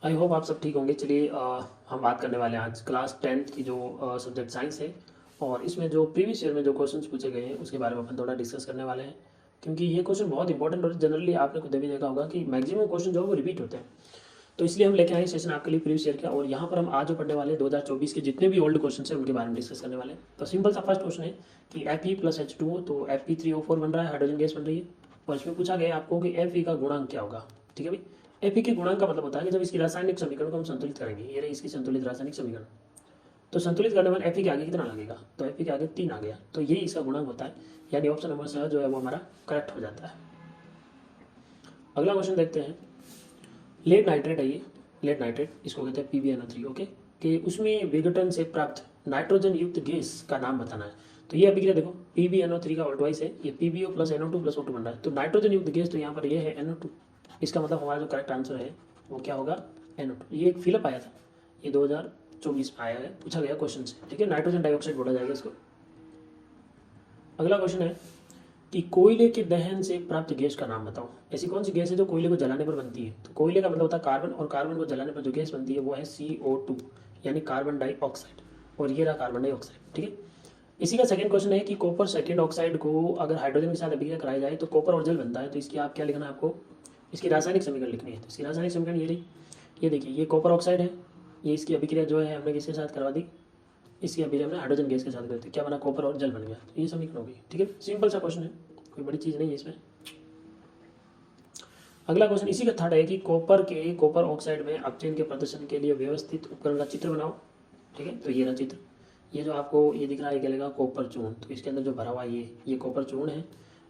I hope आप सब ठीक होंगे। चलिए हम बात करने वाले हैं आज क्लास 10th की जो सब्जेक्ट साइंस है, और इसमें जो प्रीवियस ईयर में जो क्वेश्चंस पूछे गए हैं उसके बारे में अपन थोड़ा डिस्कस करने वाले हैं, क्योंकि ये क्वेश्चन बहुत इंपॉर्टेंट और जनरली आपने खुद भी देखा होगा कि मैक्सिमम क्वेश्चन जो है वो रिपीट होते हैं। तो इसलिए हम लेके आए सेशन आपके लिए प्रीवियस ईयर का, और यहाँ पर हम आज जो पढ़ने वाले हैं 2024 के जितने भी ओल्ड क्वेश्चन हैं उनके बारे में डिस्कस करने वाले हैं। तो सिंपल सा फर्स्ट क्वेश्चन है कि Fe प्लस H2O, तो Fe3O4 बन रहा है, हाइड्रोजन गैस बन रही है। और इसमें पूछा गया आपको कि Fe का गुणांक क्या होगा। ठीक है भाई, Fe के गुणांक का मतलब होता है कि जब इसकी रासायनिक समीकरण को हम संतुलित करेंगे, ये रही इसकी संतुलित रासायनिक समीकरण, तो संतुलित करने में Fe के आगे कितना लगेगा, तो Fe के आगे 3 आ गया, तो ये इसका गुणांक होता है। यानी ऑप्शन नंबर स जो है वो हमारा करेक्ट हो जाता है। अगला क्वेश्चन देखते हैं। लेड नाइट्रेट है ये, लेड नाइट्रेट इसको कहते हैं PbNO3। ओके, कि उसमें विघटन से प्राप्त नाइट्रोजन युक्त गैस का नाम बताना है। तो ये अभिक्रिया देखो, PbNO3 का ऑल्टवाइस है, ये PbO plus NO2 plus O2 बन रहा है। तो नाइट्रोजन युक्त गैस तो यहाँ पर ये है NO2। इसका मतलब हमारा जो करेक्ट आंसर है वो क्या होगा, NO2। ये एक फिलअप आया था, ये 2024 में आया है, पूछा गया क्वेश्चन से। ठीक है, नाइट्रोजन डाइऑक्साइड बोला जाएगा इसको। अगला क्वेश्चन है कि कोयले के दहन से प्राप्त गैस का नाम बताओ। ऐसी कौन सी गैस है जो कोयले को जलाने पर बनती है। तो कोयले का मतलब होता है कार्बन, और कार्बन को जलाने पर जो गैस बनती है वो है CO2, यानी कार्बन डाइऑक्साइड। और ये रहा कार्बन डाइऑक्साइड। ठीक है, इसी का सेकंड क्वेश्चन है कि कॉपर सेकेंड ऑक्साइड को अगर हाइड्रोजन के साथ अभिक्रिया कराई जाए तो कॉपर और जल बनता है। तो इसकी आप क्या लिखना है, आपको इसकी रासायनिक समीकरण लिखनी है। तो इसकी रासायनिक समीकरण ये रही, ये देखिए, ये कॉपर ऑक्साइड है, ये इसकी अभिक्रिया जो है हमने किसके साथ करवा दी, इसकी अभिक्रिया हमने हाइड्रोजन गैस के साथ करते, क्या बना, कॉपर और जल बन गया। तो ये समीकरण हो गई। ठीक है, सिंपल सा क्वेश्चन है, कोई बड़ी चीज़ नहीं है इसमें। अगला क्वेश्चन इसी का थर्ड है कि कॉपर ऑक्साइड में अपचयन के प्रदर्शन के लिए व्यवस्थित उपकरण का चित्र बनाओ। ठीक है, तो ये रहा चित्र। ये जो आपको ये दिख रहा है क्या लगेगा, कॉपर चूर्ण। तो इसके अंदर जो भरा हुआ है ये कॉपर चूर्ण है।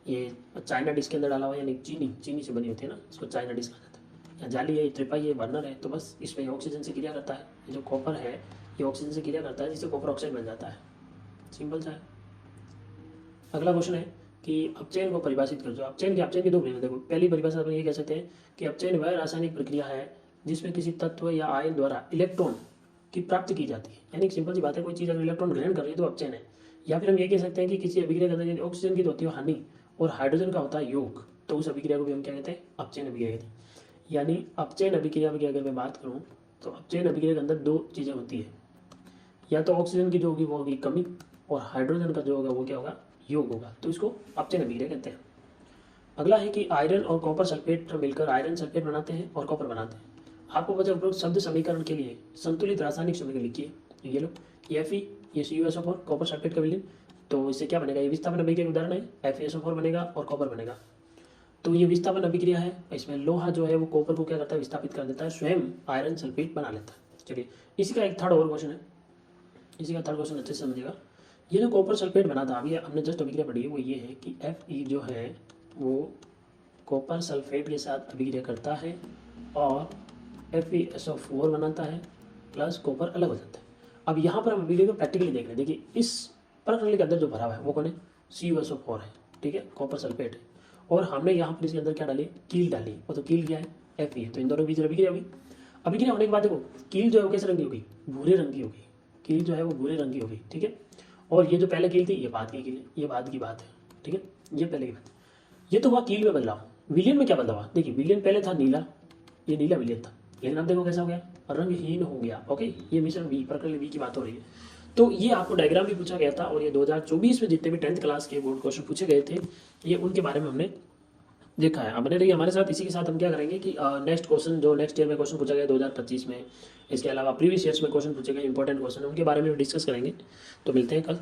ये चाइना डिश के अंदर डाला हुआ है, यानी चीनी से बनी होती है ना, इसको चाइना डिश कहा जाता है। यहाँ जाली है, त्रिपाई है, बर्नर है। तो बस इसमें ऑक्सीजन से क्रिया करता है, ये जो कॉपर है ये ऑक्सीजन से क्रिया करता है, जिससे कॉपर ऑक्साइड बन जाता है। सिंपल सा है। अगला क्वेश्चन है कि अपचयन को परिभाषित कर दो। अपचयन की दो विधियां देखो। पहली परिभाषा अपन ये कह सकते हैं कि अपचयन वह रासायनिक प्रक्रिया है जिसमें किसी तत्व या आयन द्वारा इलेक्ट्रॉन की प्राप्ति की जाती है। यानी सिंपल सी बात है, कोई चीज़ अगर इलेक्ट्रॉन ग्रहण कर रही है तो अपचयन है। या फिर हम ये कह सकते हैं कि किसी अभिक्रिया के अंदर ऑक्सीजन की तो होती है हानि और हाइड्रोजन का होता है योग, तो उस अभिक्रिया को भी हम क्या कहते हैं, अपचयन अभिक्रिया कहते हैं। यानी अपचयन अभिक्रिया की अगर मैं बात करूँ तो अपचयन अभिक्रिया के अंदर दो चीज़ें होती है, या तो ऑक्सीजन की जो होगी वो होगी कमी, और हाइड्रोजन का जो होगा वो क्या होगा, योग होगा। तो इसको अपचयन अभिक्रिया कहते हैं। अगला है कि आयरन और कॉपर सल्फेट मिलकर आयरन सल्फेट बनाते हैं और कॉपर बनाते हैं। आपको बचा उपरोक्त शब्द समीकरण के लिए संतुलित रासायनिक समीकरण लिखिए। ये लो, ये Fe, ये CuSO4, कॉपर सल्फेट का विलयन। तो इससे क्या बनेगा, ये विस्थापन अभिक्रिया का उदाहरण है, FeSO4 बनेगा और कॉपर बनेगा। तो ये विस्थापन अभिक्रिया है, इसमें लोहा जो है वो कॉपर को क्या करता है, विस्थापित कर देता है, स्वयं आयरन सल्फेट बना लेता है। चलिए, इसी का एक थर्ड और क्वेश्चन है, इसी का थर्ड क्वेश्चन अच्छे से समझिएगा। ये जो कॉपर सल्फेट बना था, अभी हमने जस्ट अभिक्रिया पढ़ी है, वो ये है कि Fe जो है वो कॉपर सल्फेट के साथ अभिक्रिया करता है और FeSO4 बनाता है, प्लस कॉपर अलग हो जाता है। अब यहाँ पर हम वीडियो को प्रैक्टिकली देख रहे हैं। देखिए, इस प्रणाली के अंदर जो भरा हुआ है वो कौन है, CuSO4 है। ठीक है, कॉपर सल्फेट है, और हमने यहाँ पर इसके अंदर क्या डाली, कील डाली, और तो कील क्या है, Fe है। तो इन दोनों के बीच अभिक्रिया होगी। अभिक्रिया होने के बाद देखो, कील जो है वो कैसे रंग की होगी, भूरे रंग की होगी। कील जो है वो भूरे रंग की होगी। ठीक है, और ये जो पहले कील थी ये बाद की कील है, ये बाद की बात है। ठीक है, ये पहले की बात। ये तो हुआ कील में बदलाव। विलियन में क्या बदलाव हुआ, देखिए विलियन पहले था नीला, ये नीला विलियन था, लेकिन अब देखो कैसा हो गया, रंगहीन हो गया। ओके, ये मिश्रण V, प्रकरण V की बात हो रही है। तो ये आपको डायग्राम भी पूछा गया था, और ये 2024 में जितने भी 10th क्लास के बोर्ड क्वेश्चन पूछे गए थे ये उनके बारे में हमने देखा है। अब बने रहिए हमारे साथ। इसी के साथ हम क्या करेंगे कि नेक्स्ट क्वेश्चन जो नेक्स्ट ईयर में क्वेश्चन पूछा गया 2025 में, इसके अलावा प्रीवियस ईयर्स में क्वेश्चन पूछे गए इंपॉर्टेंट क्वेश्चन, उनके बारे में डिस्कस करेंगे। तो मिलते हैं कल।